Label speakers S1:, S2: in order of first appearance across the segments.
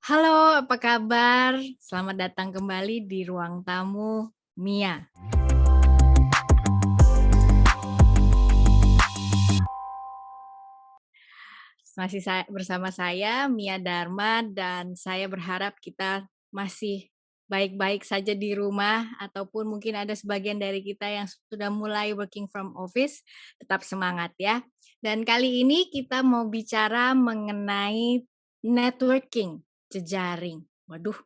S1: Halo, apa kabar? Selamat datang kembali di ruang tamu Mia. Masih bersama saya Mia Dharma dan saya berharap kita masih baik-baik saja di rumah ataupun mungkin ada sebagian dari kita yang sudah mulai working from office, tetap semangat ya. Dan kali ini kita mau bicara mengenai networking, jejaring. Waduh,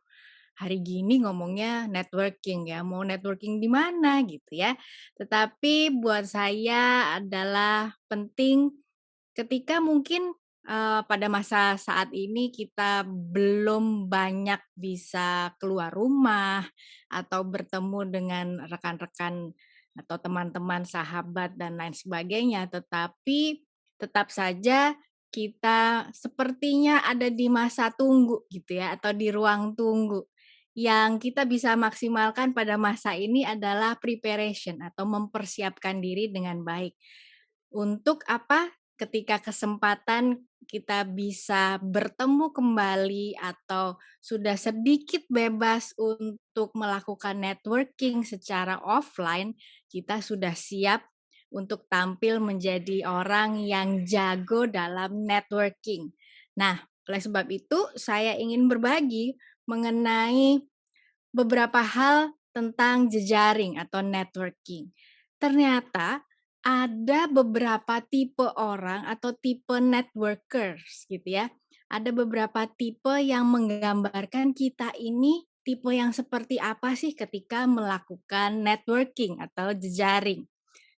S1: hari gini ngomongnya networking ya, mau networking di mana gitu ya. Tetapi buat saya adalah penting ketika mungkin, pada masa saat ini kita belum banyak bisa keluar rumah atau bertemu dengan rekan-rekan atau teman-teman, sahabat, dan lain sebagainya, tetapi tetap saja kita sepertinya ada di masa tunggu gitu ya, atau di ruang tunggu. Yang kita bisa maksimalkan pada masa ini adalah preparation atau mempersiapkan diri dengan baik. Untuk apa? Ketika kesempatan kita bisa bertemu kembali atau sudah sedikit bebas untuk melakukan networking secara offline, kita sudah siap untuk tampil menjadi orang yang jago dalam networking. Nah, oleh sebab itu saya ingin berbagi mengenai beberapa hal tentang jejaring atau networking. Ternyata ada beberapa tipe orang atau tipe networkers gitu ya. Ada beberapa tipe yang menggambarkan kita ini tipe yang seperti apa sih ketika melakukan networking atau jejaring.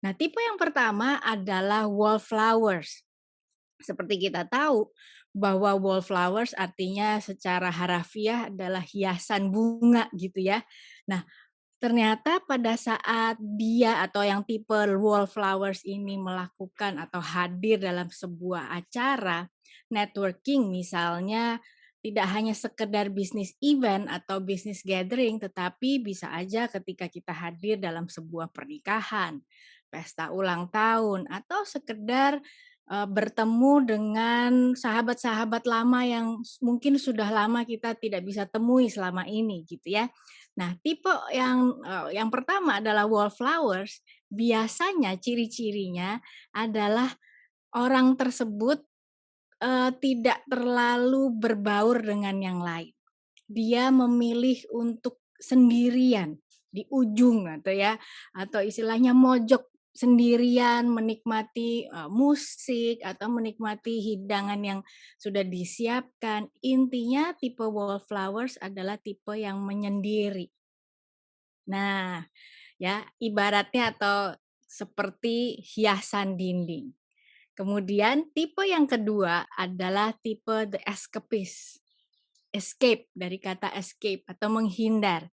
S1: Nah, tipe yang pertama adalah wallflowers. Seperti kita tahu bahwa wallflowers artinya secara harafiah adalah hiasan bunga gitu ya. Nah, ternyata pada saat dia atau yang tipe wallflowers ini melakukan atau hadir dalam sebuah acara networking misalnya tidak hanya sekedar bisnis event atau bisnis gathering, tetapi bisa aja ketika kita hadir dalam sebuah pernikahan, pesta ulang tahun, atau sekedar bertemu dengan sahabat-sahabat lama yang mungkin sudah lama kita tidak bisa temui selama ini gitu ya. Nah, tipe yang pertama adalah wallflowers, biasanya ciri-cirinya adalah orang tersebut, tidak terlalu berbaur dengan yang lain. Dia memilih untuk sendirian di ujung atau ya, atau istilahnya mojok sendirian menikmati, musik atau menikmati hidangan yang sudah disiapkan. Intinya tipe wallflowers adalah tipe yang menyendiri. Nah, ya ibaratnya atau seperti hiasan dinding. Kemudian tipe yang kedua adalah tipe the escapist. Escape dari kata escape atau menghindar.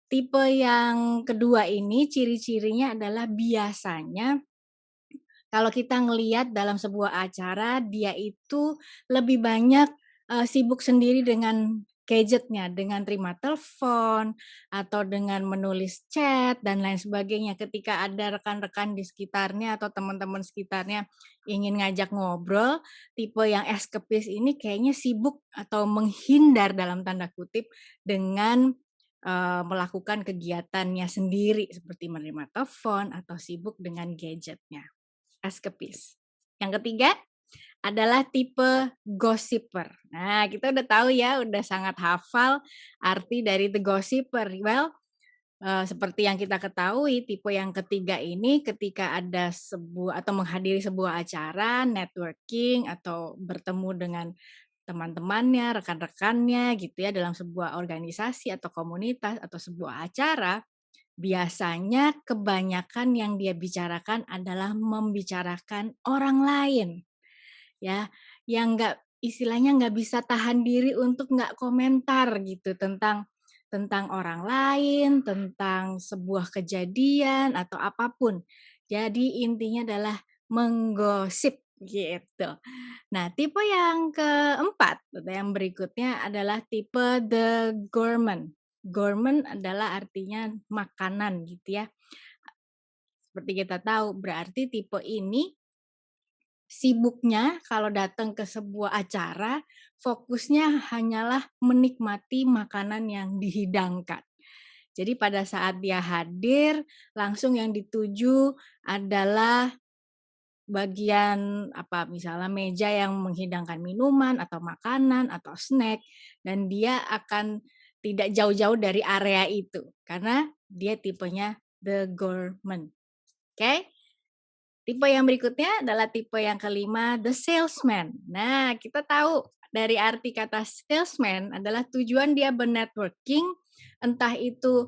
S1: Tipe yang kedua ini ciri-cirinya adalah biasanya kalau kita ngelihat dalam sebuah acara dia itu lebih banyak, sibuk sendiri dengan gadgetnya, dengan terima telepon atau dengan menulis chat dan lain sebagainya. Ketika ada rekan-rekan di sekitarnya atau teman-teman sekitarnya ingin ngajak ngobrol, tipe yang escapist ini kayaknya sibuk atau "menghindar" dalam tanda kutip dengan, melakukan kegiatannya sendiri seperti menerima telepon atau sibuk dengan gadgetnya. Escapist. Yang ketiga adalah tipe gossiper. Nah, kita udah tahu ya, udah sangat hafal arti dari the gossiper. Well, seperti yang kita ketahui, tipe yang ketiga ini ketika ada sebuah atau menghadiri sebuah acara, networking atau bertemu dengan teman-temannya, rekan-rekannya gitu ya dalam sebuah organisasi atau komunitas atau sebuah acara, biasanya kebanyakan yang dia bicarakan adalah membicarakan orang lain, ya, yang istilahnya nggak bisa tahan diri untuk nggak komentar gitu tentang orang lain, tentang sebuah kejadian atau apapun. Jadi intinya adalah menggosip gitu. Nah, tipe yang keempat atau yang berikutnya adalah tipe the gourmand. Gourmand adalah artinya makanan gitu ya. Seperti kita tahu berarti tipe ini sibuknya kalau datang ke sebuah acara fokusnya hanyalah menikmati makanan yang dihidangkan. Jadi pada saat dia hadir, langsung yang dituju adalah bagian apa, misalnya meja yang menghidangkan minuman atau makanan atau snack, dan dia akan tidak jauh-jauh dari area itu, karena dia tipenya the gourmet, oke? Tipe yang berikutnya adalah tipe yang kelima, the salesman. Nah, kita tahu dari arti kata salesman adalah tujuan dia bernetworking, entah itu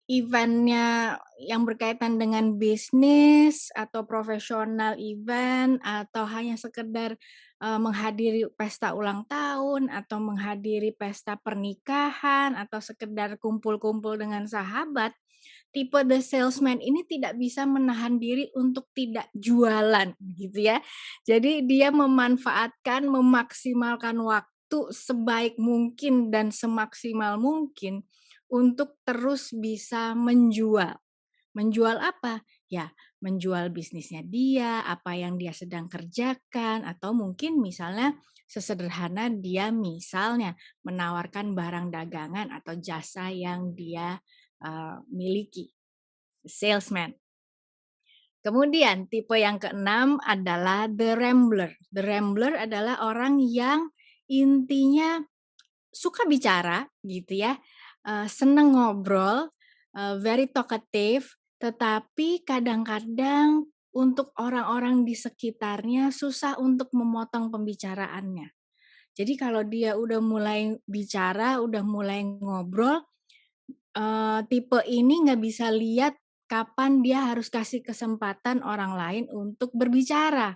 S1: eventnya yang berkaitan dengan bisnis atau profesional event atau hanya sekedar menghadiri pesta ulang tahun atau menghadiri pesta pernikahan atau sekedar kumpul-kumpul dengan sahabat. Tipe the salesman ini tidak bisa menahan diri untuk tidak jualan gitu ya. Jadi dia memanfaatkan, memaksimalkan waktu sebaik mungkin dan semaksimal mungkin untuk terus bisa menjual. Menjual apa? Ya, menjual bisnisnya dia, apa yang dia sedang kerjakan, atau mungkin misalnya sesederhana dia misalnya menawarkan barang dagangan atau jasa yang dia miliki, salesman. Kemudian tipe yang keenam adalah the rambler. The rambler adalah orang yang intinya suka bicara gitu ya, seneng ngobrol, very talkative, tetapi kadang-kadang untuk orang-orang di sekitarnya susah untuk memotong pembicaraannya. Jadi kalau dia udah mulai bicara, udah mulai ngobrol, tipe ini nggak bisa lihat kapan dia harus kasih kesempatan orang lain untuk berbicara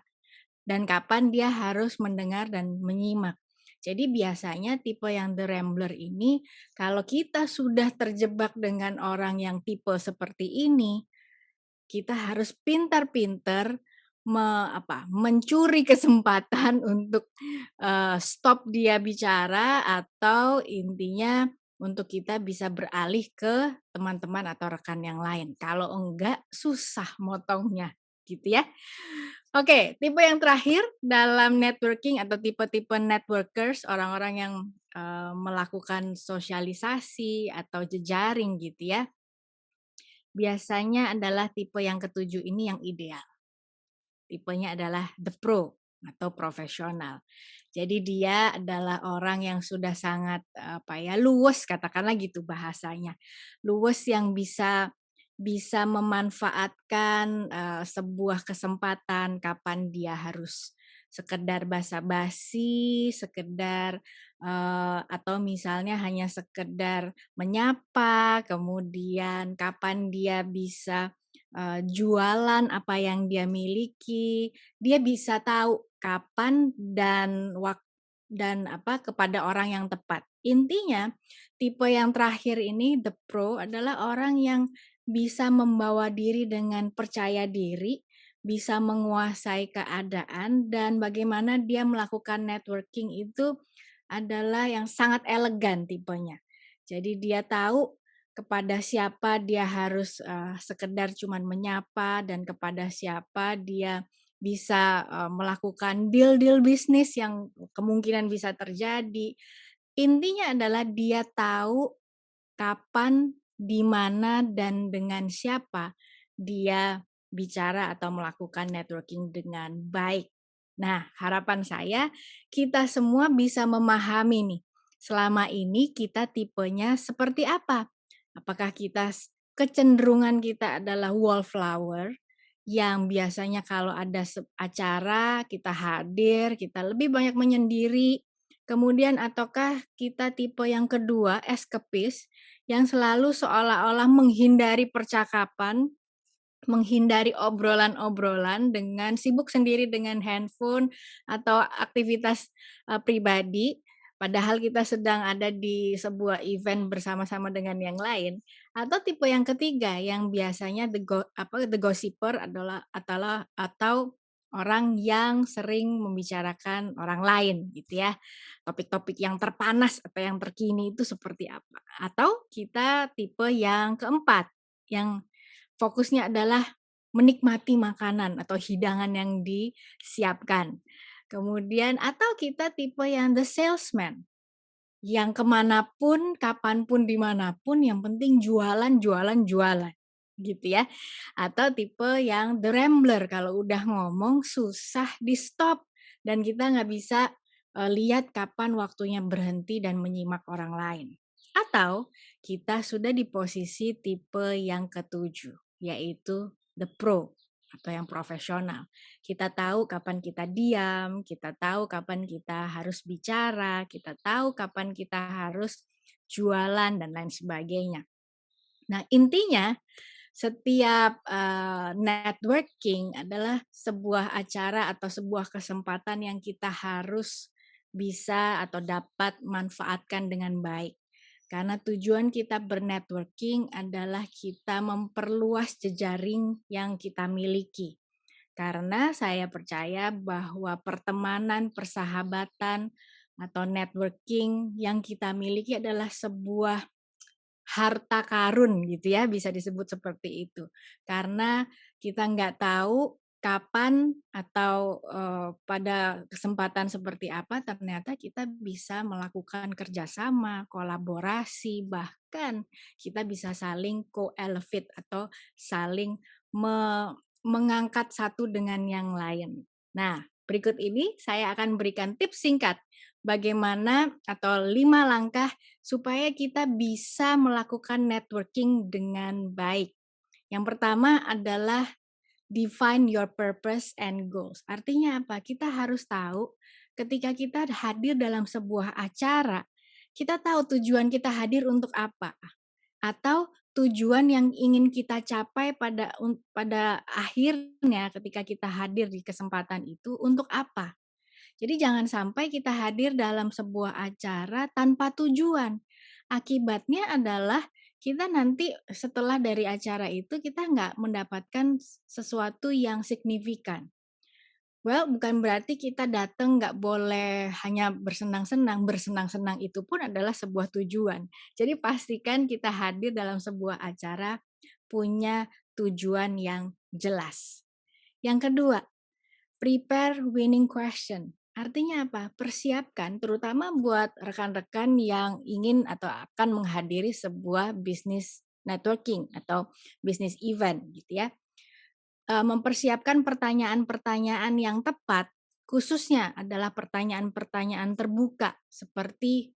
S1: dan kapan dia harus mendengar dan menyimak. Jadi biasanya tipe yang the rambler ini, kalau kita sudah terjebak dengan orang yang tipe seperti ini, kita harus pintar-pintar mencuri kesempatan untuk stop dia bicara atau intinya untuk kita bisa beralih ke teman-teman atau rekan yang lain. Kalau enggak susah motongnya, gitu ya. Oke, tipe yang terakhir dalam networking atau tipe-tipe networkers, orang-orang yang melakukan sosialisasi atau jejaring gitu ya. Biasanya adalah tipe yang ketujuh ini yang ideal. Tipenya adalah the pro atau profesional. Jadi dia adalah orang yang sudah sangat, luwes katakanlah gitu bahasanya. Luwes yang bisa memanfaatkan, sebuah kesempatan kapan dia harus sekedar basa-basi, sekedar, atau misalnya hanya sekedar menyapa, kemudian kapan dia bisa jualan apa yang dia miliki, dia bisa tahu kapan dan kepada orang yang tepat. Intinya, tipe yang terakhir ini, the pro, adalah orang yang bisa membawa diri dengan percaya diri, bisa menguasai keadaan, dan bagaimana dia melakukan networking itu adalah yang sangat elegan tipenya. Jadi dia tahu kepada siapa dia harus, sekedar cuman menyapa dan kepada siapa dia bisa, melakukan deal-deal bisnis yang kemungkinan bisa terjadi. Intinya adalah dia tahu kapan, di mana, dan dengan siapa dia bicara atau melakukan networking dengan baik. Nah, harapan saya kita semua bisa memahami nih, selama ini kita tipenya seperti apa? Apakah kecenderungan kita adalah wallflower yang biasanya kalau ada acara kita hadir, kita lebih banyak menyendiri, kemudian ataukah kita tipe yang kedua, escapist, yang selalu seolah-olah menghindari percakapan, menghindari obrolan-obrolan dengan sibuk sendiri dengan handphone atau aktivitas, pribadi, padahal kita sedang ada di sebuah event bersama-sama dengan yang lain. Atau tipe yang ketiga yang biasanya the gossiper atau orang yang sering membicarakan orang lain gitu ya. Topik-topik yang terpanas atau yang terkini itu seperti apa. Atau kita tipe yang keempat, yang fokusnya adalah menikmati makanan atau hidangan yang disiapkan. Kemudian atau kita tipe yang the salesman, yang kemanapun, kapanpun, dimanapun, yang penting jualan, jualan, jualan, gitu ya. Atau tipe yang the rambler, kalau udah ngomong susah di-stop dan kita nggak bisa, lihat kapan waktunya berhenti dan menyimak orang lain. Atau kita sudah di posisi tipe yang ketujuh, yaitu the pro atau yang profesional. Kita tahu kapan kita diam, kita tahu kapan kita harus bicara, kita tahu kapan kita harus jualan dan lain sebagainya. Nah, intinya setiap, networking adalah sebuah acara atau sebuah kesempatan yang kita harus bisa atau dapat manfaatkan dengan baik. Karena tujuan kita bernetworking adalah kita memperluas jejaring yang kita miliki. Karena saya percaya bahwa pertemanan, persahabatan, atau networking yang kita miliki adalah sebuah harta karun gitu ya, bisa disebut seperti itu. Karena kita nggak tahu kapan atau, pada kesempatan seperti apa ternyata kita bisa melakukan kerjasama, kolaborasi, bahkan kita bisa saling co-elevate atau saling mengangkat satu dengan yang lain. Nah, berikut ini saya akan berikan tips singkat bagaimana atau 5 langkah supaya kita bisa melakukan networking dengan baik. Yang pertama adalah define your purpose and goals. Artinya apa? Kita harus tahu ketika kita hadir dalam sebuah acara, kita tahu tujuan kita hadir untuk apa atau tujuan yang ingin kita capai pada akhirnya ketika kita hadir di kesempatan itu untuk apa. Jadi jangan sampai kita hadir dalam sebuah acara tanpa tujuan. Akibatnya adalah kita nanti setelah dari acara itu kita nggak mendapatkan sesuatu yang signifikan. Well, bukan berarti kita datang nggak boleh hanya bersenang-senang. Bersenang-senang itu pun adalah sebuah tujuan. Jadi pastikan kita hadir dalam sebuah acara punya tujuan yang jelas. Yang kedua, prepare winning question. Artinya apa? Persiapkan terutama buat rekan-rekan yang ingin atau akan menghadiri sebuah bisnis networking atau bisnis event gitu ya. Mempersiapkan pertanyaan-pertanyaan yang tepat, khususnya adalah pertanyaan-pertanyaan terbuka seperti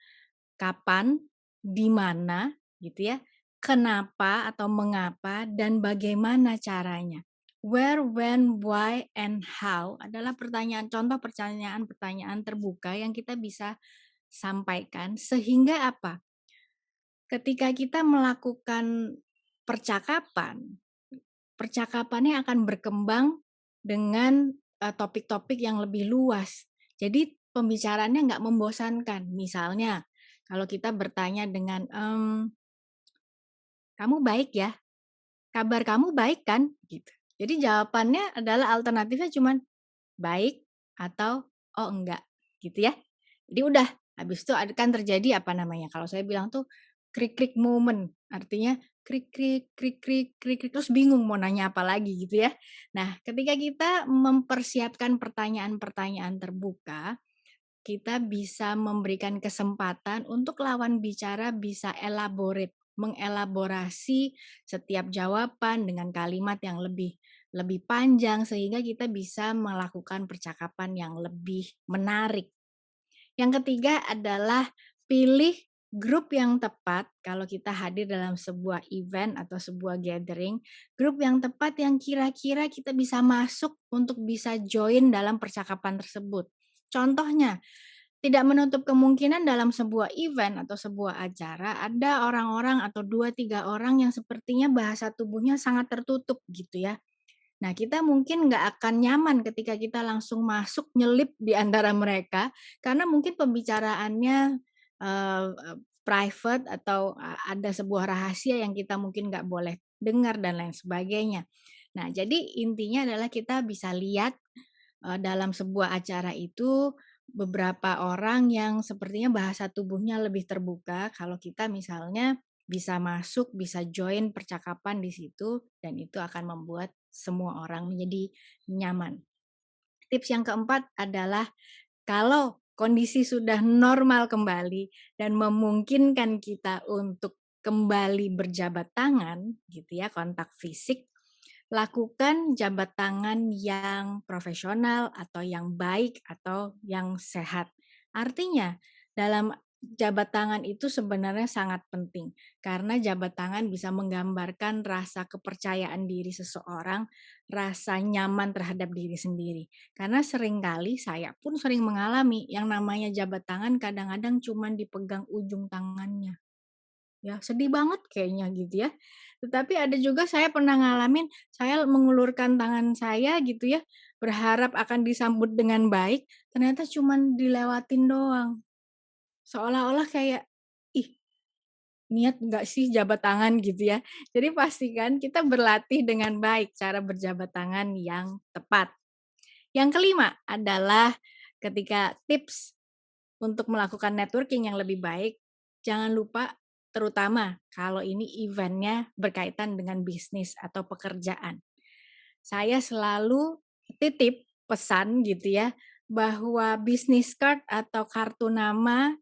S1: kapan, di mana gitu ya, kenapa atau mengapa, dan bagaimana caranya. Where, when, why, and how adalah pertanyaan-pertanyaan terbuka yang kita bisa sampaikan sehingga apa? Ketika kita melakukan percakapan, percakapannya akan berkembang dengan, topik-topik yang lebih luas. Jadi pembicaraannya nggak membosankan. Misalnya, kalau kita bertanya dengan, "Kamu baik ya? Kabar kamu baik kan?" Gitu. Jadi jawabannya adalah alternatifnya cuman, "Baik," atau, "Oh enggak," gitu ya. Jadi udah, habis itu kan terjadi apa namanya, kalau saya bilang tuh krik-krik moment, artinya krik-krik krik-krik krik-krik, terus bingung mau nanya apa lagi gitu ya. Nah, ketika kita mempersiapkan pertanyaan-pertanyaan terbuka, kita bisa memberikan kesempatan untuk lawan bicara bisa elaborate, mengelaborasi setiap jawaban dengan kalimat yang lebih lebih panjang sehingga kita bisa melakukan percakapan yang lebih menarik. Yang ketiga adalah pilih grup yang tepat kalau kita hadir dalam sebuah event atau sebuah gathering, grup yang tepat yang kira-kira kita bisa masuk untuk bisa join dalam percakapan tersebut. Contohnya, tidak menutup kemungkinan dalam sebuah event atau sebuah acara ada orang-orang atau 2 3 orang yang sepertinya bahasa tubuhnya sangat tertutup gitu ya. Nah, kita mungkin nggak akan nyaman ketika kita langsung masuk nyelip di antara mereka, karena mungkin pembicaraannya, eee eee, private atau ada sebuah rahasia yang kita mungkin nggak boleh dengar dan lain sebagainya. Nah, jadi intinya adalah kita bisa lihat, dalam sebuah acara itu beberapa orang yang sepertinya bahasa tubuhnya lebih terbuka, kalau kita misalnya bisa masuk, bisa join percakapan di situ dan itu akan membuat semua orang menjadi nyaman. Tips yang keempat adalah kalau kondisi sudah normal kembali dan memungkinkan kita untuk kembali berjabat tangan gitu ya, kontak fisik, lakukan jabat tangan yang profesional atau yang baik atau yang sehat. Artinya, dalam jabat tangan itu sebenarnya sangat penting karena jabat tangan bisa menggambarkan rasa kepercayaan diri seseorang, rasa nyaman terhadap diri sendiri. Karena seringkali saya pun sering mengalami yang namanya jabat tangan kadang-kadang cuman dipegang ujung tangannya. Ya, sedih banget kayaknya gitu ya. Tetapi ada juga saya pernah ngalamin, saya mengulurkan tangan saya gitu ya, berharap akan disambut dengan baik, ternyata cuman dilewatin doang. Seolah-olah kayak, "Ih, niat nggak sih jabat tangan?" Gitu ya. Jadi pastikan kita berlatih dengan baik cara berjabat tangan yang tepat. Yang kelima adalah ketika tips untuk melakukan networking yang lebih baik, jangan lupa terutama kalau ini eventnya berkaitan dengan bisnis atau pekerjaan. Saya selalu titip pesan gitu ya, bahwa business card atau kartu nama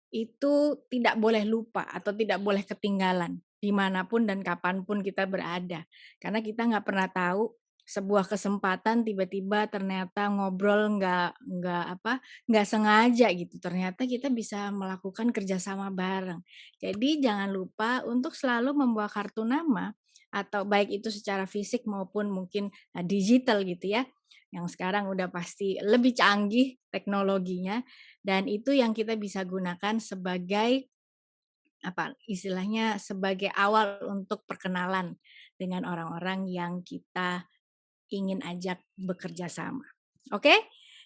S1: itu tidak boleh lupa atau tidak boleh ketinggalan dimanapun dan kapanpun kita berada. Karena kita nggak pernah tahu sebuah kesempatan tiba-tiba ternyata ngobrol nggak sengaja gitu. Ternyata kita bisa melakukan kerjasama bareng. Jadi jangan lupa untuk selalu membawa kartu nama atau baik itu secara fisik maupun mungkin digital gitu ya. Yang sekarang udah pasti lebih canggih teknologinya dan itu yang kita bisa gunakan sebagai istilahnya sebagai awal untuk perkenalan dengan orang-orang yang kita ingin ajak bekerja sama. Oke?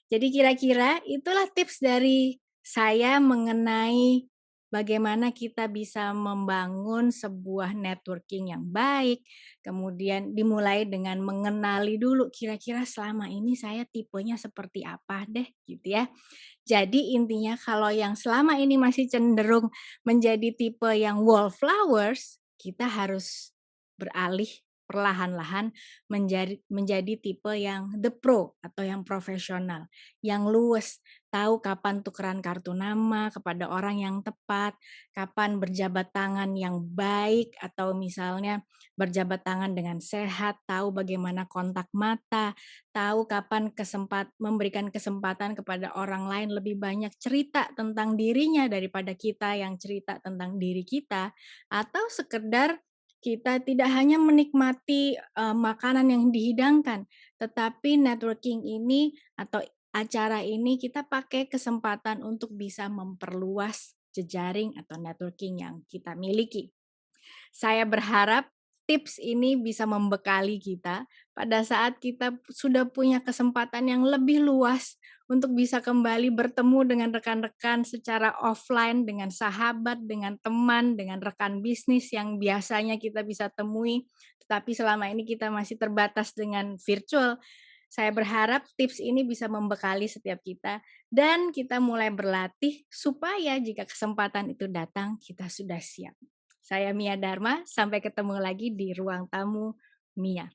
S1: Jadi kira-kira itulah tips dari saya mengenai bagaimana kita bisa membangun sebuah networking yang baik, kemudian dimulai dengan mengenali dulu kira-kira selama ini saya tipenya seperti apa deh gitu ya. Jadi intinya kalau yang selama ini masih cenderung menjadi tipe yang wallflowers, kita harus beralih perlahan-lahan menjadi tipe yang the pro atau yang profesional, yang luwes, tahu kapan tukeran kartu nama kepada orang yang tepat, kapan berjabat tangan yang baik atau misalnya berjabat tangan dengan sehat, tahu bagaimana kontak mata, tahu kapan memberikan kesempatan kepada orang lain lebih banyak cerita tentang dirinya daripada kita yang cerita tentang diri kita, atau sekedar kita tidak hanya menikmati, makanan yang dihidangkan, tetapi networking ini atau acara ini kita pakai kesempatan untuk bisa memperluas jejaring atau networking yang kita miliki. Saya berharap tips ini bisa membekali kita pada saat kita sudah punya kesempatan yang lebih luas untuk bisa kembali bertemu dengan rekan-rekan secara offline, dengan sahabat, dengan teman, dengan rekan bisnis yang biasanya kita bisa temui, tetapi selama ini kita masih terbatas dengan virtual. Saya berharap tips ini bisa membekali setiap kita dan kita mulai berlatih supaya jika kesempatan itu datang, kita sudah siap. Saya Mia Dharma, sampai ketemu lagi di ruang tamu Mia.